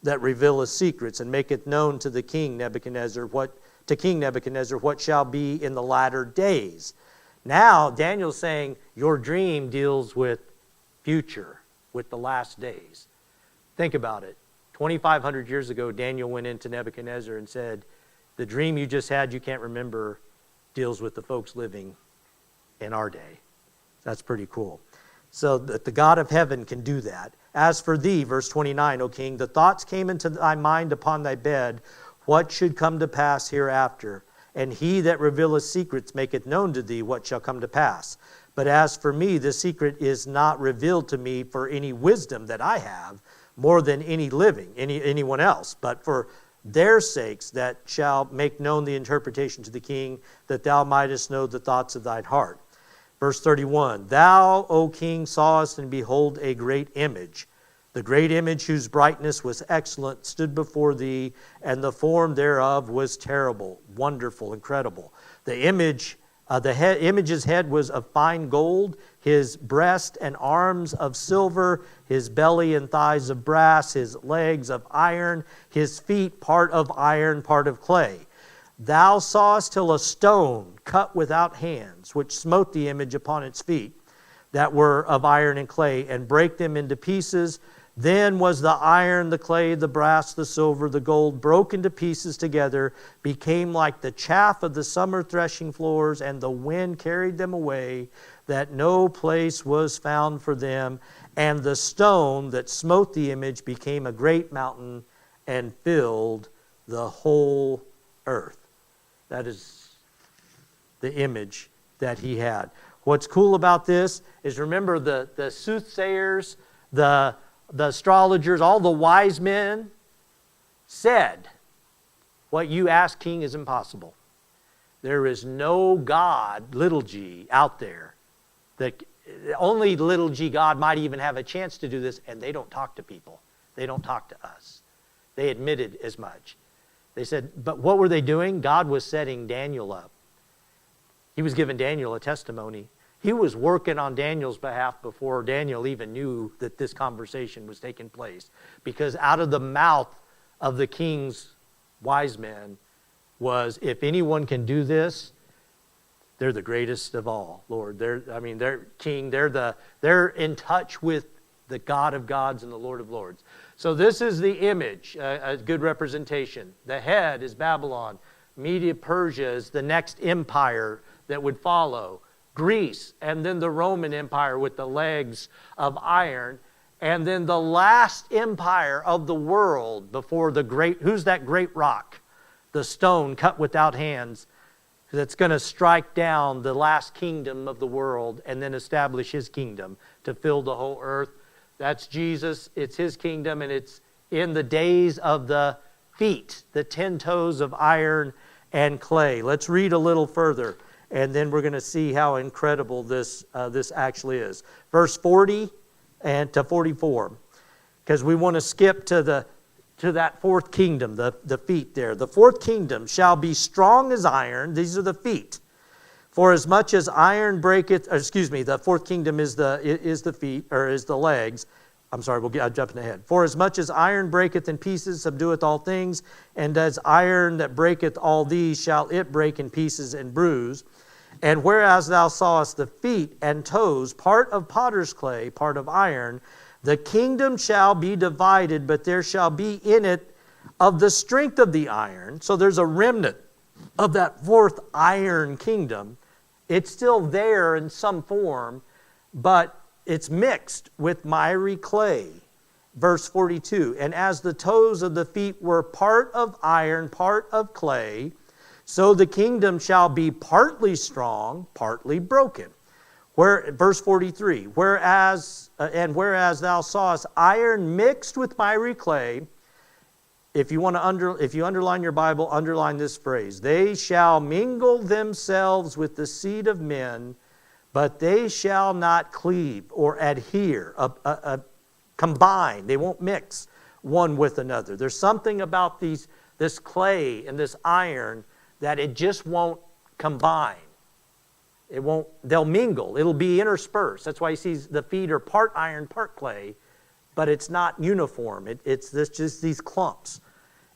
that revealeth secrets and maketh known to the king Nebuchadnezzar what shall be in the latter days. Now, Daniel's saying, your dream deals with future, with the last days. Think about it. 2,500 years ago, Daniel went into Nebuchadnezzar and said, the dream you just had, you can't remember, deals with the folks living in our day. That's pretty cool. So that the God of heaven can do that. As for thee, verse 29, O king, the thoughts came into thy mind upon thy bed, what should come to pass hereafter? And he that revealeth secrets maketh known to thee what shall come to pass. But as for me, the secret is not revealed to me for any wisdom that I have, more than any living, anyone else, but for their sakes that shall make known the interpretation to the king, that thou mightest know the thoughts of thine heart. Verse 31, thou, O king, sawest and behold a great image. The great image whose brightness was excellent stood before thee, and the form thereof was terrible, wonderful, incredible. The image's head was of fine gold, his breast and arms of silver, his belly and thighs of brass, his legs of iron, his feet part of iron, part of clay. Thou sawest till a stone cut without hands, which smote the image upon its feet, that were of iron and clay, and brake them into pieces. Then was the iron, the clay, the brass, the silver, the gold, broken to pieces together, became like the chaff of the summer threshing floors, and the wind carried them away, that no place was found for them. And the stone that smote the image became a great mountain and filled the whole earth. That is the image that he had. What's cool about this is, remember, the soothsayers, the astrologers, all the wise men said, what you ask, king, is impossible. There is no God, little g, out there that only little g God might even have a chance to do this, and they don't talk to people. They don't talk to us. They admitted as much. They said, but what were they doing? God was setting Daniel up. He was giving Daniel a testimony. He was working on Daniel's behalf before Daniel even knew that this conversation was taking place. Because out of the mouth of the king's wise men was, if anyone can do this, they're the greatest of all, Lord. They're king. They're in touch with the God of gods and the Lord of lords. So this is the image, a good representation. The head is Babylon. Media Persia is the next empire that would follow. Greece, and then the Roman Empire with the legs of iron, and then the last empire of the world before the great, who's that great rock? The stone cut without hands that's going to strike down the last kingdom of the world and then establish his kingdom to fill the whole earth. That's Jesus. It's his kingdom, and it's in the days of the feet, the 10 toes of iron and clay. Let's read a little further, and then we're going to see how incredible this actually is. Verse 40 and to 44, because we want to skip to that fourth kingdom, the feet there. The fourth kingdom shall be strong as iron. These are the feet. For as much as iron breaketh, the fourth kingdom is the feet, or is the legs. I'm sorry, I'm jumping ahead. For as much as iron breaketh in pieces, subdueth all things, and as iron that breaketh all these, shall it break in pieces and bruise. And whereas thou sawest the feet and toes, part of potter's clay, part of iron, the kingdom shall be divided, but there shall be in it of the strength of the iron. So there's a remnant of that fourth iron kingdom, It's still there in some form, but it's mixed with miry clay. Verse 42, and as the toes of the feet were part of iron, part of clay, so the kingdom shall be partly strong, partly broken. Verse 43, whereas thou sawest iron mixed with miry clay, if you underline your Bible, underline this phrase, they shall mingle themselves with the seed of men, but they shall not cleave or adhere, combine. They won't mix one with another. There's something about this clay and this iron that it just won't combine. They'll mingle. It'll be interspersed. That's why he sees the feet are part iron, part clay, but it's not uniform. It's just these clumps.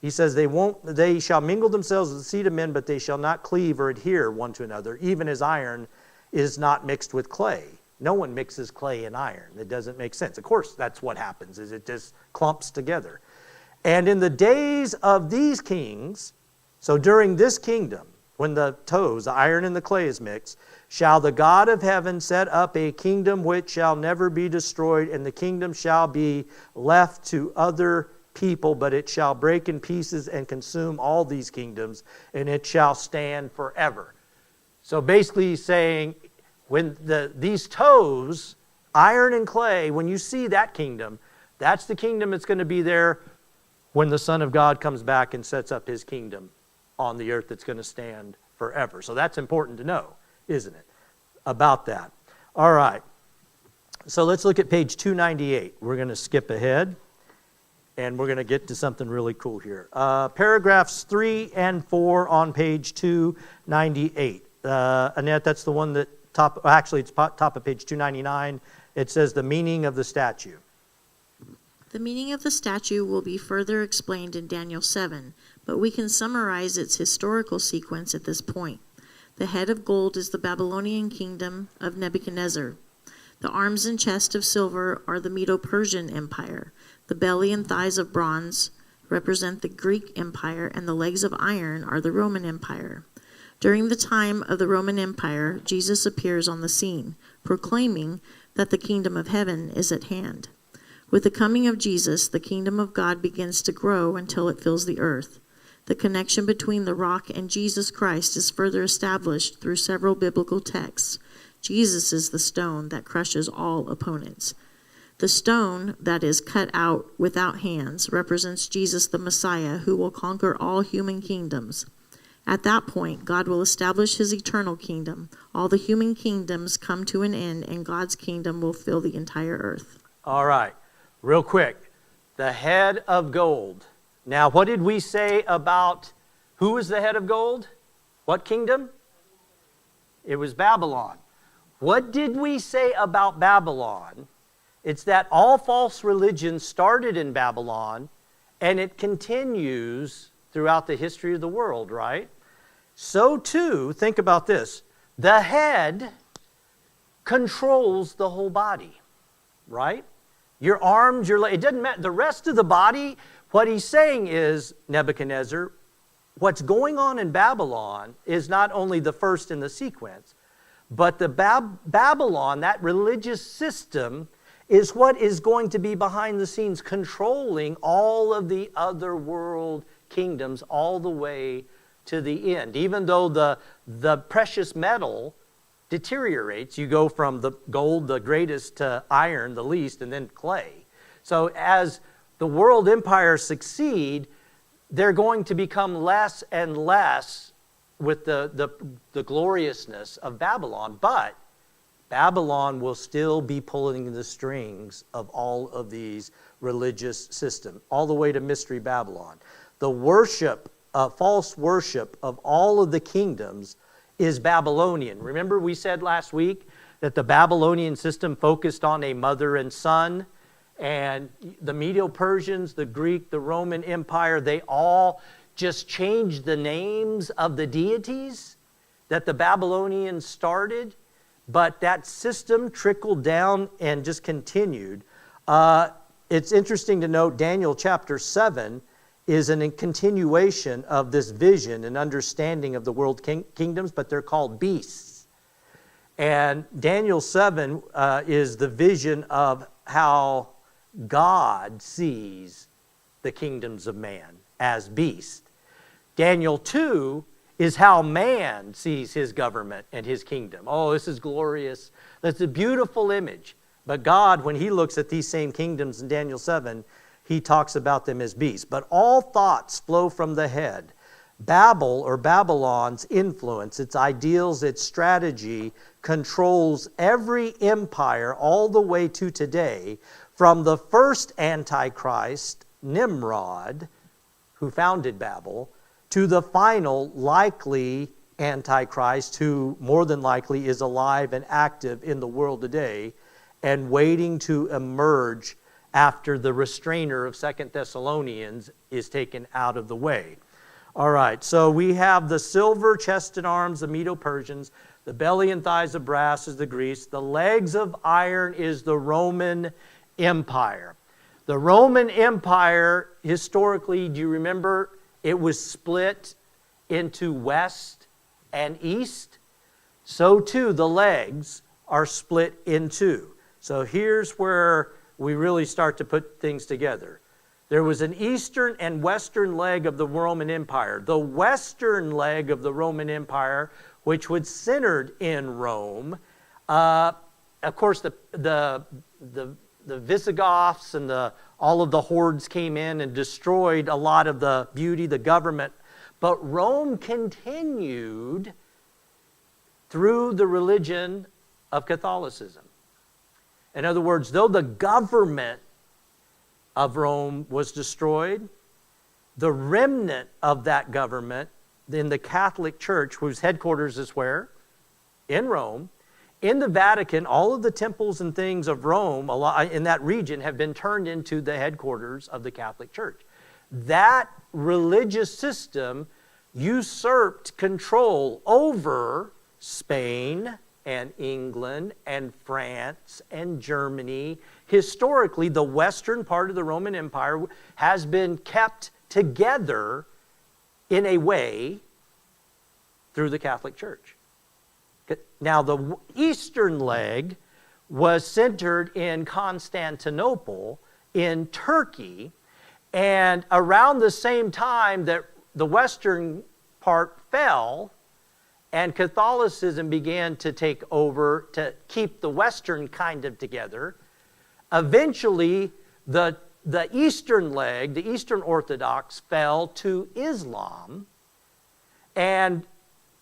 He says they shall mingle themselves with the seed of men, but they shall not cleave or adhere one to another, even as iron is not mixed with clay. No one mixes clay and iron. It doesn't make sense. Of course, that's what happens, is it just clumps together. And in the days of these kings, so during this kingdom, when the toes, the iron and the clay is mixed, shall the God of heaven set up a kingdom which shall never be destroyed, and the kingdom shall be left to other people, but it shall break in pieces and consume all these kingdoms, and it shall stand forever. So basically he's saying, when these toes, iron and clay, when you see that kingdom, that's the kingdom that's going to be there when the Son of God comes back and sets up his kingdom on the earth that's going to stand forever. So that's important to know, isn't it, about that. All right. So let's look at page 298. We're going to skip ahead, and we're going to get to something really cool here. Paragraphs 3 and 4 on page 298. Annette, that's the one that it's top of page 299. It says the meaning of the statue. The meaning of the statue will be further explained in Daniel 7, but we can summarize its historical sequence at this point. The head of gold is the Babylonian kingdom of Nebuchadnezzar. The arms and chest of silver are the Medo-Persian Empire. The belly and thighs of bronze represent the Greek Empire, and the legs of iron are the Roman Empire. During the time of the Roman Empire, Jesus appears on the scene, proclaiming that the kingdom of heaven is at hand. With the coming of Jesus, the kingdom of God begins to grow until it fills the earth. The connection between the rock and Jesus Christ is further established through several biblical texts. Jesus is the stone that crushes all opponents. The stone that is cut out without hands represents Jesus the Messiah, who will conquer all human kingdoms. At that point, God will establish his eternal kingdom. All the human kingdoms come to an end, and God's kingdom will fill the entire earth. All right. Real quick. The head of gold. Now, what did we say about who was the head of gold? What kingdom? It was Babylon. What did we say about Babylon? It's that all false religions started in Babylon, and it continues throughout the history of the world, right? So too, think about this. The head controls the whole body, right? Your arms, your legs, it doesn't matter. The rest of the body, what he's saying is, Nebuchadnezzar, what's going on in Babylon is not only the first in the sequence, but the Babylon, that religious system, is what is going to be behind the scenes controlling all of the other world kingdoms all the way to the end. Even though the precious metal deteriorates, you go from the gold, the greatest, to iron, the least, and then clay. So as the world empires succeed, they're going to become less and less with the gloriousness of Babylon, but Babylon will still be pulling the strings of all of these religious systems, all the way to Mystery Babylon. The worship, false worship of all of the kingdoms is Babylonian. Remember we said last week that the Babylonian system focused on a mother and son, and the Medo-Persians, the Greek, the Roman Empire, they all just changed the names of the deities that the Babylonians started, but that system trickled down and just continued. It's interesting to note Daniel chapter 7 is a continuation of this vision and understanding of the world kingdoms, but they're called beasts. And Daniel 7 is the vision of how God sees the kingdoms of man as beast. Daniel 2 is how man sees his government and his kingdom. Oh, this is glorious. That's a beautiful image. But God, when he looks at these same kingdoms in Daniel 7, he talks about them as beasts. But all thoughts flow from the head. Babel, or Babylon's influence, its ideals, its strategy, controls every empire all the way to today, from the first Antichrist, Nimrod, who founded Babel, to the final likely Antichrist, who more than likely is alive and active in the world today and waiting to emerge after the restrainer of 2 Thessalonians is taken out of the way. All right, so we have the silver chested arms, the Medo-Persians, the belly and thighs of brass is the Greece, the legs of iron is the Roman Empire. The Roman Empire, historically, do you remember, it was split into west and east? So too, the legs are split in two. So here's where we really start to put things together. There was an eastern and western leg of the Roman Empire. The western leg of the Roman Empire, which was centered in Rome, of course, the Visigoths and all of the hordes came in and destroyed a lot of the beauty, the government. But Rome continued through the religion of Catholicism. In other words, though the government of Rome was destroyed, the remnant of that government in the Catholic Church, whose headquarters is where? In Rome. In the Vatican, all of the temples and things of Rome in that region have been turned into the headquarters of the Catholic Church. That religious system usurped control over Spain and England and France and Germany. Historically, the western part of the Roman Empire has been kept together in a way through the Catholic Church. Now, the eastern leg was centered in Constantinople, in Turkey, and around the same time that the western part fell and Catholicism began to take over to keep the western kind of together, eventually the eastern leg, the Eastern Orthodox, fell to Islam, and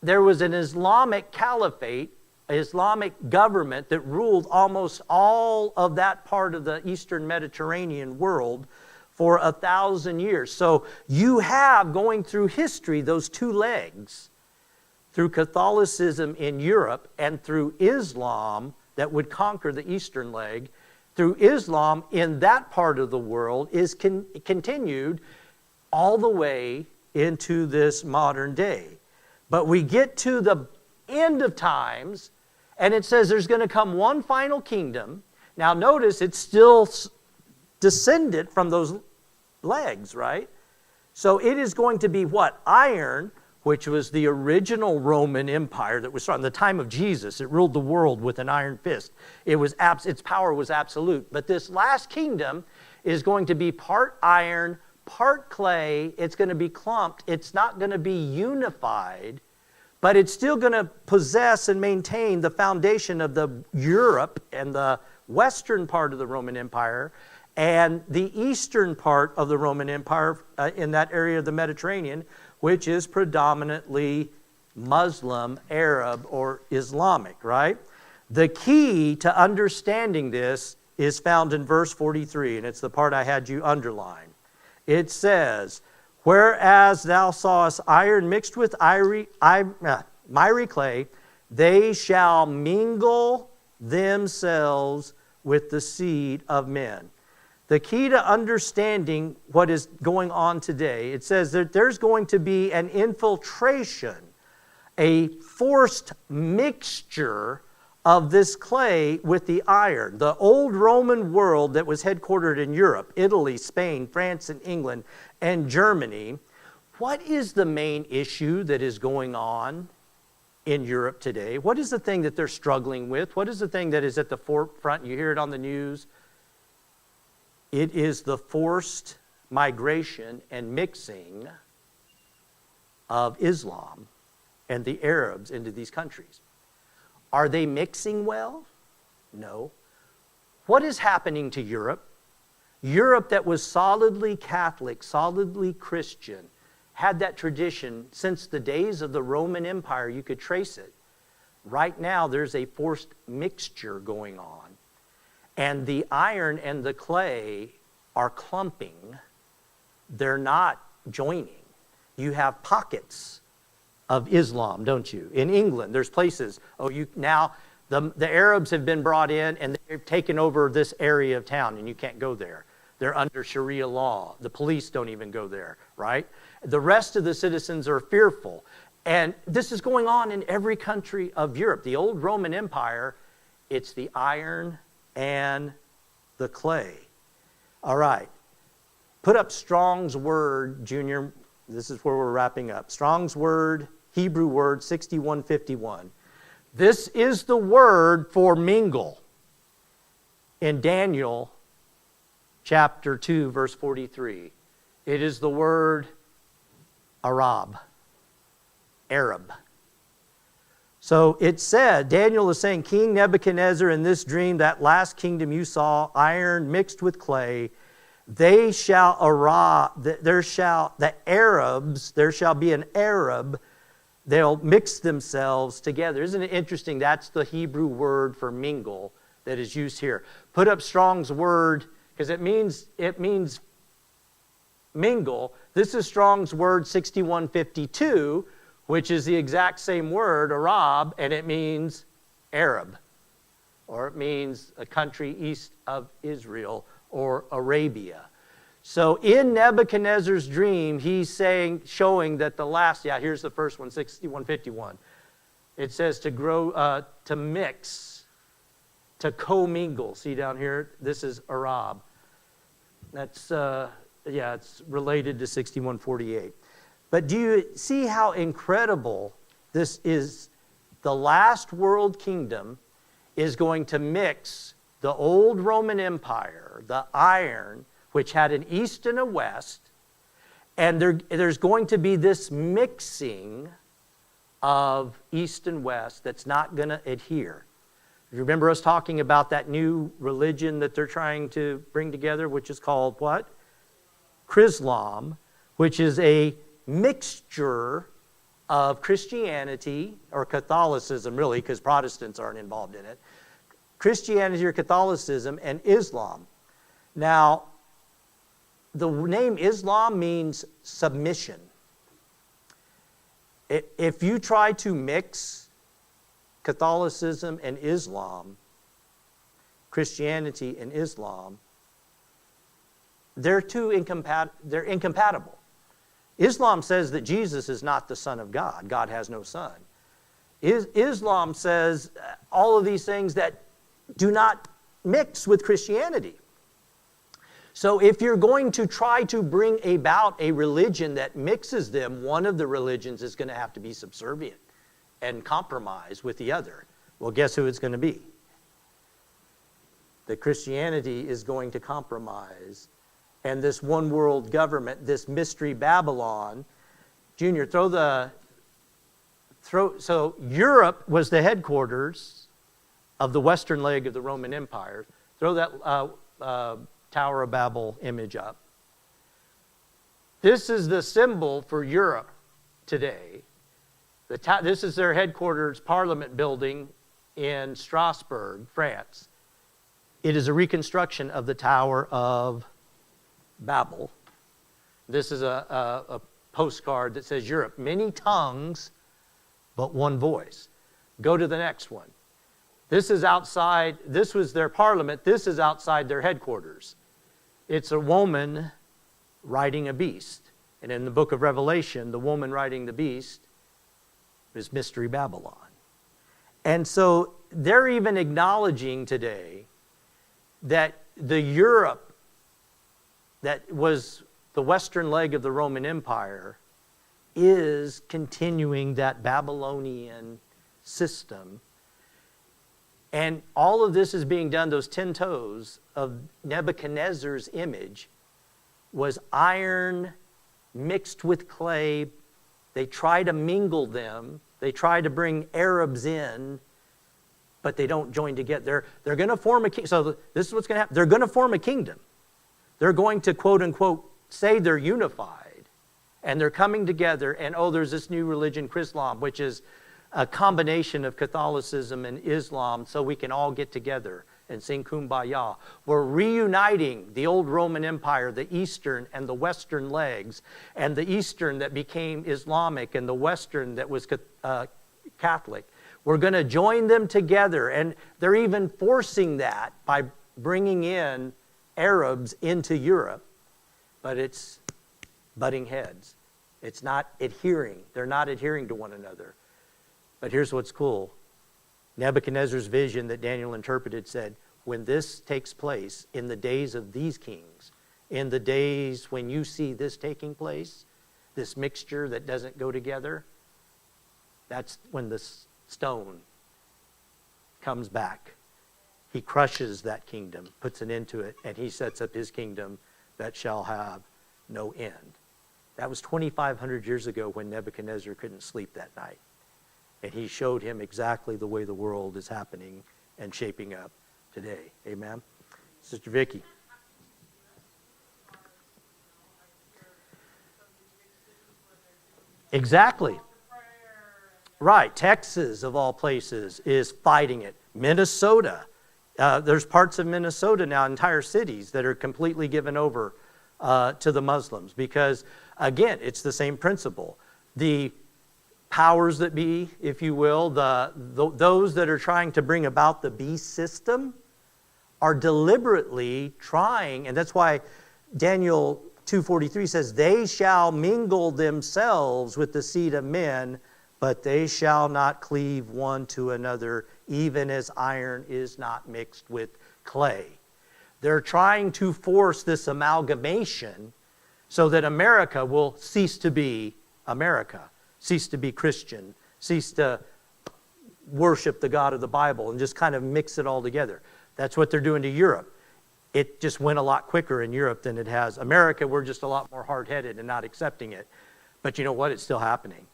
there was an Islamic caliphate, Islamic government that ruled almost all of that part of the Eastern Mediterranean world for 1,000 years. So you have, going through history, those two legs, through Catholicism in Europe and through Islam that would conquer the eastern leg, through Islam in that part of the world is continued all the way into this modern day. But we get to the end of times, and it says there's going to come one final kingdom. Now notice it's still descended from those legs, right? So it is going to be what? Iron, which was the original Roman Empire that was from the time of Jesus. It ruled the world with an iron fist. Its power was absolute. But this last kingdom is going to be part iron, part clay. It's going to be clumped. It's not going to be unified, but it's still going to possess and maintain the foundation of the Europe and the western part of the Roman Empire and the eastern part of the Roman Empire in that area of the Mediterranean, which is predominantly Muslim, Arab, or Islamic, right? The key to understanding this is found in verse 43, and it's the part I had you underline. It says, whereas thou sawest iron mixed with miry clay, they shall mingle themselves with the seed of men. The key to understanding what is going on today, it says that there's going to be an infiltration, a forced mixture of this clay with the iron. The old Roman world that was headquartered in Europe, Italy, Spain, France, and England, and Germany, what is the main issue that is going on in Europe today? What is the thing that they're struggling with? What is the thing that is at the forefront? You hear it on the news. It is the forced migration and mixing of Islam and the Arabs into these countries. Are they mixing well? No. What is happening to Europe? Europe that was solidly Catholic, solidly Christian, had that tradition since the days of the Roman Empire. You could trace it. Right now, there's a forced mixture going on. And the iron and the clay are clumping. They're not joining. You have pockets of Islam, don't you? In England, there's places, now the Arabs have been brought in and they've taken over this area of town and you can't go there. They're under Sharia law. The police don't even go there, right? The rest of the citizens are fearful. And this is going on in every country of Europe. The old Roman Empire, it's the iron and the clay. All right. Put up Strong's word, Junior. This is where we're wrapping up. Strong's word, Hebrew word, 6151. This is the word for mingle in Daniel chapter 2, verse 43. It is the word Arab. So it said, Daniel is saying, King Nebuchadnezzar, in this dream, that last kingdom you saw, iron mixed with clay, there shall be an Arab, they'll mix themselves together. Isn't it interesting? That's the Hebrew word for mingle that is used here. Put up Strong's word, because it means mingle. This is Strong's word 6152, which is the exact same word, Arab, and it means Arab, or it means a country east of Israel, or Arabia. So in Nebuchadnezzar's dream, he's showing that here's the first one, 6151. It says to grow, to mix, to commingle. See down here, this is Arab. That's, it's related to 6148. But do you see how incredible this is? The last world kingdom is going to mix the old Roman Empire, the iron, which had an east and a west, and there's going to be this mixing of east and west that's not going to adhere. Remember us talking about that new religion that they're trying to bring together, which is called what? Chrislam, which is a mixture of Christianity, or Catholicism really, because Protestants aren't involved in it, Christianity or Catholicism, and Islam. Now, the name Islam means submission. If you try to mix Catholicism and Islam, Christianity and Islam, they're incompatible. Islam says that Jesus is not the Son of God. God has no son. Islam says all of these things that do not mix with Christianity. So if you're going to try to bring about a religion that mixes them, one of the religions is going to have to be subservient and compromise with the other. Well, guess who it's going to be? The Christianity is going to compromise. And this one world government, this mystery Babylon, Junior, so Europe was the headquarters of the western leg of the Roman Empire. Throw that Tower of Babel image up. This is the symbol for Europe today. This is their headquarters parliament building in Strasbourg, France. It is a reconstruction of the Tower of Babel. This is a postcard that says Europe, many tongues, but one voice. Go to the next one. This is outside, this was their parliament, this is outside their headquarters. It's a woman riding a beast. And in the book of Revelation, the woman riding the beast is Mystery Babylon. And so they're even acknowledging today that the Europe that was the western leg of the Roman Empire is continuing that Babylonian system. And all of this is being done, those 10 toes of Nebuchadnezzar's image was iron mixed with clay. They try to mingle them. They try to bring Arabs in, but they don't join together. They're going to form a kingdom. So this is what's going to happen. They're going to form a kingdom. They're going to, quote unquote, say they're unified. And they're coming together, and there's this new religion, Islam, which is a combination of Catholicism and Islam, so we can all get together and sing Kumbaya. We're reuniting the old Roman Empire, the Eastern and the Western legs, and the Eastern that became Islamic and the Western that was Catholic. We're going to join them together, and they're even forcing that by bringing in Arabs into Europe, but it's butting heads. It's not adhering. They're not adhering to one another. But here's what's cool. Nebuchadnezzar's vision that Daniel interpreted said, when this takes place in the days of these kings, in the days when you see this taking place, this mixture that doesn't go together, that's when the stone comes back. He crushes that kingdom, puts an end to it, and he sets up his kingdom that shall have no end. That was 2,500 years ago when Nebuchadnezzar couldn't sleep that night. And he showed him exactly the way the world is happening and shaping up today. Amen? Sister Vicki. Exactly. Right. Texas, of all places, is fighting it. Minnesota. There's parts of Minnesota now, entire cities, that are completely given over to the Muslims because, again, it's the same principle. The powers that be, if you will, those that are trying to bring about the beast system are deliberately trying, and that's why Daniel 2:43 says, they shall mingle themselves with the seed of men, but they shall not cleave one to another, even as iron is not mixed with clay. They're trying to force this amalgamation so that America will cease to be America, cease to be Christian, cease to worship the God of the Bible, and just kind of mix it all together. That's what they're doing to Europe. It just went a lot quicker in Europe than it has. America, we're just a lot more hard-headed and not accepting it. But you know what? It's still happening.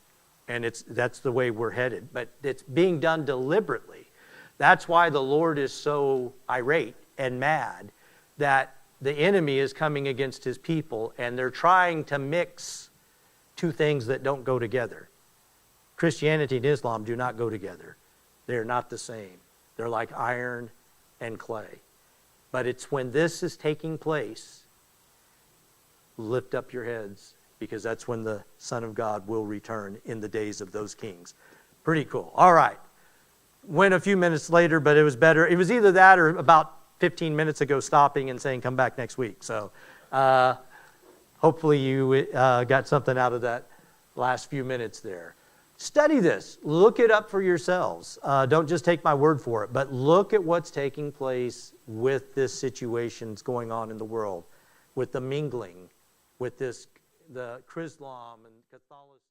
And that's the way we're headed. But it's being done deliberately. That's why the Lord is so irate and mad that the enemy is coming against his people, and they're trying to mix two things that don't go together. Christianity and Islam do not go together. They're not the same. They're like iron and clay. But it's when this is taking place, lift up your heads, because that's when the Son of God will return in the days of those kings. Pretty cool. All right. Went a few minutes later, but it was better. It was either that or about 15 minutes ago stopping and saying, come back next week. So hopefully you got something out of that last few minutes there. Study this. Look it up for yourselves. Don't just take my word for it, but look at what's taking place with this situation that's going on in the world, with the mingling, with the Islam and Catholicism.